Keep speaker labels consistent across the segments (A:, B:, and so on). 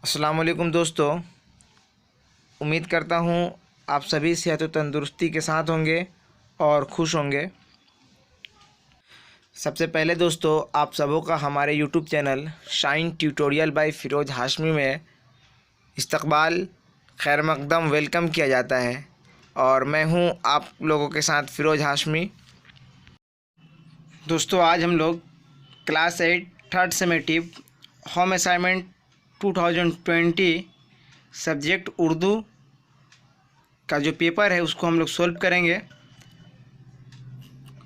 A: السلام علیکم دوستو، امید کرتا ہوں آپ سبھی صحت و تندرستی کے ساتھ ہوں گے اور خوش ہوں گے۔ سب سے پہلے دوستو، آپ سبوں کا ہمارے YouTube channel shine tutorial by Feroz Hashmi میں استقبال، خیر مقدم، ویلکم کیا جاتا ہے، اور میں ہوں آپ لوگوں کے ساتھ فیروز ہاشمی۔ دوستو، آج ہم لوگ class 8 third summative home assignment 2020 subject Urdu کا جو پیپر ہے اس کو ہم لوگ سولو کریں گے۔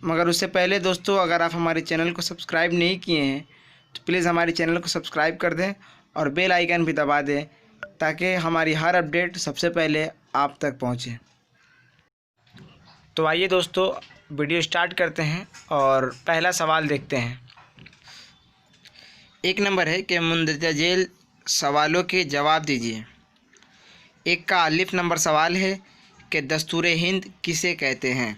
A: مگر اس سے پہلے دوستو، اگر آپ ہمارے چینل کو سبسکرائب نہیں کیے ہیں تو پلیز ہمارے چینل کو سبسکرائب کر دیں اور بیل آئیکن بھی دبا دیں تاکہ ہماری ہر اپڈیٹ سب سے پہلے آپ تک پہنچے۔ تو آئیے دوستو، ویڈیو سٹارٹ کرتے ہیں اور پہلا سوال دیکھتے ہیں۔ ایک نمبر ہے کہ مندرجہ ذیل سوالوں کے جواب دیجیے۔ ایک کا الف نمبر سوال ہے کہ دستور ہند کسے کہتے ہیں؟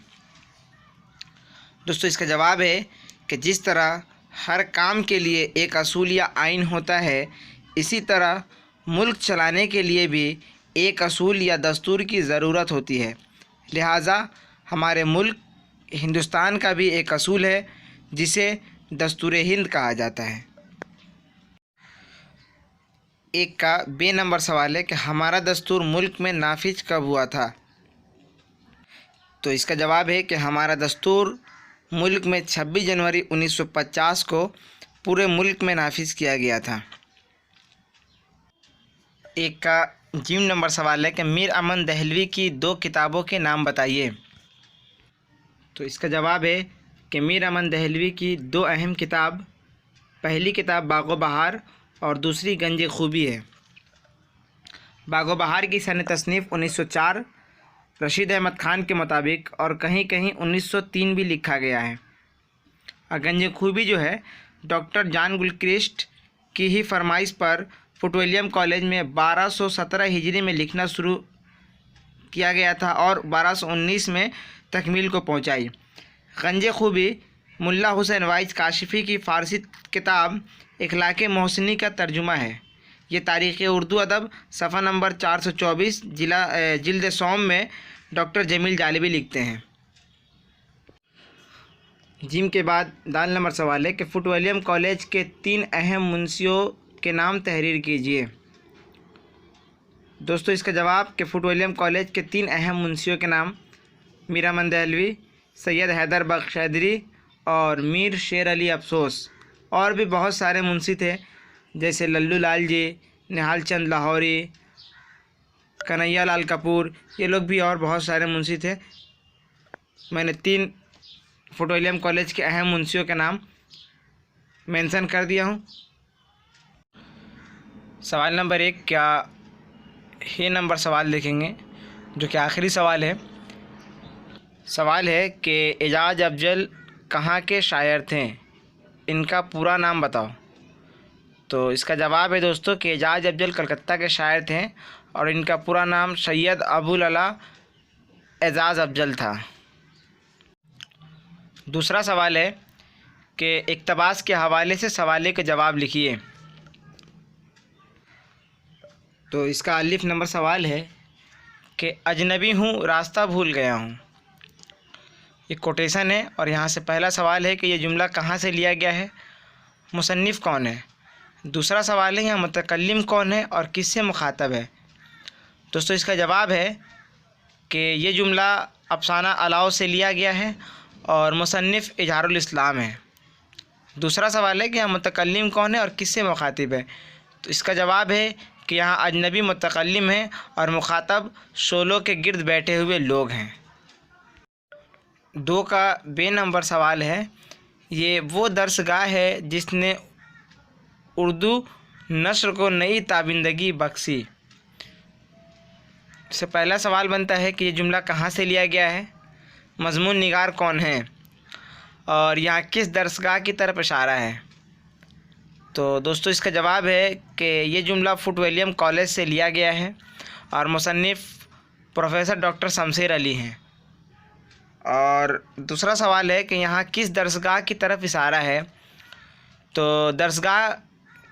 A: دوستو، اس کا جواب ہے کہ جس طرح ہر کام کے لیے ایک اصول یا آئین ہوتا ہے، اسی طرح ملک چلانے کے لیے بھی ایک اصول یا دستور کی ضرورت ہوتی ہے۔ لہٰذا ہمارے ملک ہندوستان کا بھی ایک اصول ہے جسے دستور ہند کہا جاتا ہے۔ ایک کا بے نمبر سوال ہے کہ ہمارا دستور ملک میں نافذ کب ہوا تھا؟ تو اس کا جواب ہے کہ ہمارا دستور ملک میں 26 جنوری 1950 کو پورے ملک میں نافذ کیا گیا تھا۔ ایک کا جیم نمبر سوال ہے کہ میر امن دہلوی کی 2 کتابوں کے نام بتائیے۔ تو اس کا جواب ہے کہ میر امن دہلوی کی 2 اہم کتاب، پہلی کتاب باغ و بہار اور دوسری گنج خوبی ہے۔ باغ و بہار کی سنِ تصنیف 1904 رشید احمد خان کے مطابق، اور کہیں کہیں 1903 بھی لکھا گیا ہے۔ اور گنج خوبی جو ہے ڈاکٹر جان گلکرسٹ کی ہی فرمائش پر فورٹ ولیم کالج میں 1217 ہجری میں لکھنا شروع کیا گیا تھا اور 1219 میں تکمیل کو پہنچائی۔ گنج خوبی ملا حسین وائز کاشفی کی فارسی کتاب اخلاق محسنی کا ترجمہ ہے۔ یہ تاریخ اردو ادب صفحہ نمبر 424 جلد سوم میں ڈاکٹر جمیل جالبی لکھتے ہیں۔ جیم کے بعد دال نمبر سوال ہے کہ فورٹ ولیم کالج کے 3 اہم منشیوں کے نام تحریر کیجیے۔ دوستو، اس کا جواب کہ فورٹ ولیم کالج کے 3 اہم منشیوں کے نام میر امن دہلوی، سید حیدر بخش حیدری اور میر شیر علی افسوس۔ اور بھی بہت سارے منشی تھے جیسے للو لال جی، نہال چند لاہوری، کنہیا لال کپور، یہ لوگ بھی اور بہت سارے منشی تھے۔ میں نے 3 فورٹ ولیم کالج کے اہم منشیوں کے نام مینشن کر دیا ہوں۔ سوال نمبر 1 کیا ہی نمبر سوال دیکھیں گے جو کہ آخری سوال ہے۔ سوال ہے کہ اعجاز افضل کہاں کے شاعر تھے؟ ان کا پورا نام بتاؤ۔ تو اس کا جواب ہے دوستو کہ اعجاز افضل کلکتہ کے شاعر تھے اور ان کا پورا نام سید ابو العلا اعجاز افضل تھا۔ دوسرا سوال ہے کہ اقتباس کے حوالے سے سوالے کے جواب لکھیے۔ تو اس کا الف نمبر سوال ہے کہ اجنبی ہوں راستہ بھول گیا ہوں۔ یہ کوٹیشن ہے اور یہاں سے پہلا سوال ہے کہ یہ جملہ کہاں سے لیا گیا ہے، مصنف کون ہے۔ دوسرا سوال ہے یہاں متکلم کون ہے اور کس سے مخاطب ہے۔ دوستو، اس کا جواب ہے کہ یہ جملہ افسانہ الاؤ سے لیا گیا ہے اور مصنف اظہار الاسلام ہے۔ دوسرا سوال ہے کہ یہاں متکلم کون ہے اور کس سے مخاطب ہے۔ تو اس کا جواب ہے کہ یہاں اجنبی متکلم ہیں اور مخاطب شعلوں کے گرد بیٹھے ہوئے لوگ ہیں۔ 2 کا بے نمبر سوال ہے، یہ وہ درس گاہ ہے جس نے اردو نثر کو نئی تابندگی بخشی۔ اس سے پہلا سوال بنتا ہے کہ یہ جملہ کہاں سے لیا گیا ہے، مضمون نگار کون ہے اور یہاں کس درسگاہ کی طرف اشارہ ہے۔ تو دوستو، اس کا جواب ہے کہ یہ جملہ فورٹ ولیم کالج سے لیا گیا ہے اور مصنف پروفیسر ڈاکٹر شمشیر علی ہیں۔ اور دوسرا سوال ہے کہ یہاں کس درسگاہ کی طرف اشارہ ہے۔ تو درسگاہ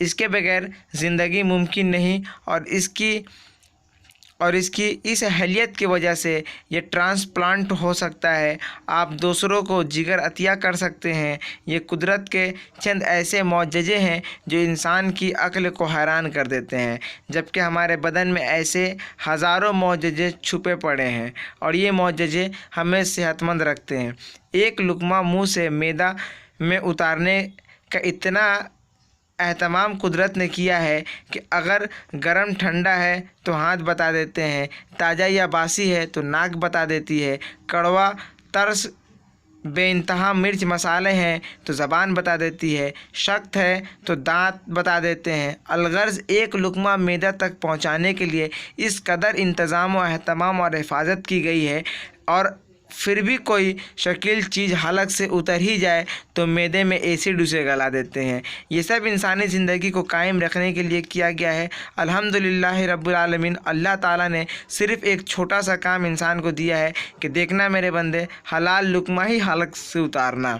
A: اس کے بغیر زندگی ممکن نہیں، اور اس کی اس اہلیت کی وجہ سے یہ ٹرانسپلانٹ ہو سکتا ہے۔ آپ دوسروں کو جگر عطیہ کر سکتے ہیں۔ یہ قدرت کے چند ایسے معجزے ہیں جو انسان کی عقل کو حیران کر دیتے ہیں، جبکہ ہمارے بدن میں ایسے ہزاروں معجزے چھپے پڑے ہیں، اور یہ معجزے ہمیں صحت مند رکھتے ہیں۔ ایک لقمہ منہ سے معدہ میں اتارنے کا اتنا اہتمام قدرت نے کیا ہے کہ اگر گرم ٹھنڈا ہے تو ہاتھ بتا دیتے ہیں، تازہ یا باسی ہے تو ناک بتا دیتی ہے، کڑوا ترس بے انتہا مرچ مسالے ہیں تو زبان بتا دیتی ہے، سخت ہے تو دانت بتا دیتے ہیں۔ الغرض ایک لقمہ معدہ تک پہنچانے کے لیے اس قدر انتظام و اہتمام اور حفاظت کی گئی ہے، اور پھر بھی کوئی شکیل چیز حلق سے اتر ہی جائے تو معدے میں ایسڈ اسے گلا دیتے ہیں۔ یہ سب انسانی زندگی کو قائم رکھنے کے لیے کیا گیا ہے۔ الحمدللہ رب العالمین، اللہ تعالیٰ نے صرف ایک چھوٹا سا کام انسان کو دیا ہے کہ دیکھنا میرے بندے، حلال لقمہ ہی حلق سے اتارنا۔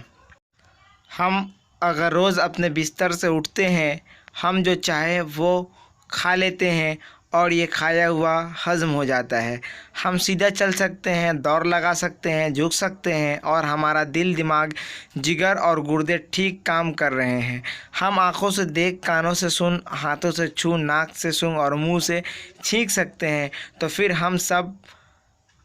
A: ہم اگر روز اپنے بستر سے اٹھتے ہیں، ہم جو چاہے وہ کھا لیتے ہیں اور یہ کھایا ہوا ہضم ہو جاتا ہے۔ ہم سیدھا چل سکتے ہیں، دوڑ لگا سکتے ہیں، جھک سکتے ہیں، اور ہمارا دل، دماغ، جگر اور گردے ٹھیک کام کر رہے ہیں۔ ہم آنکھوں سے دیکھ، کانوں سے سن، ہاتھوں سے چھو، ناک سے سونگھ اور منہ سے چھینک سکتے ہیں۔ تو پھر ہم سب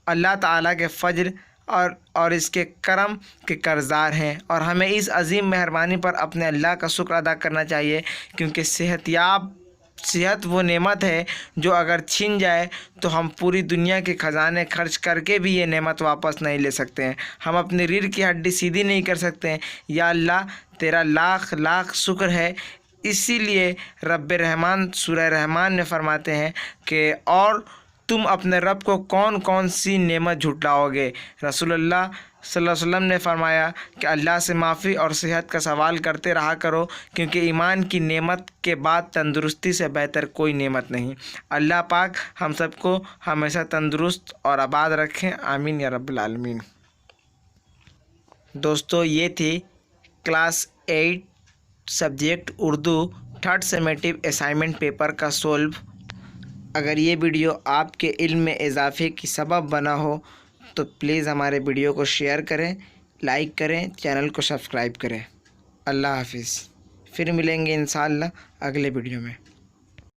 A: اللہ تعالیٰ کے فضل اور اس کے کرم کے قرضدار ہیں، اور ہمیں اس عظیم مہربانی پر اپنے اللہ کا شکر ادا کرنا چاہیے، کیونکہ صحت وہ نعمت ہے جو اگر چھن جائے تو ہم پوری دنیا کے خزانے خرچ کر کے بھی یہ نعمت واپس نہیں لے سکتے ہیں۔ ہم اپنی ریڑھ کی ہڈی سیدھی نہیں کر سکتے ہیں۔ یا اللہ، تیرا لاکھ لاکھ شکر ہے۔ اسی لیے رب رحمان سورہ رحمان میں فرماتے ہیں کہ اور تم اپنے رب کو کون کون سی نعمت جھٹلاؤ گے؟ رسول اللہ صلی اللہ علیہ وسلم نے فرمایا کہ اللہ سے معافی اور صحت کا سوال کرتے رہا کرو، کیونکہ ایمان کی نعمت کے بعد تندرستی سے بہتر کوئی نعمت نہیں۔ اللہ پاک ہم سب کو ہمیشہ تندرست اور آباد رکھیں، آمین یا رب العالمین۔ دوستو، یہ تھی class 8 subject Urdu 3rd summative assignment paper کا سولو۔ اگر یہ ویڈیو آپ کے علم میں اضافے کی سبب بنا ہو تو پلیز ہمارے ویڈیو کو شیئر کریں، لائک کریں، چینل کو سبسکرائب کریں۔ اللہ حافظ۔ پھر ملیں گے انشاءاللہ اگلے ویڈیو میں۔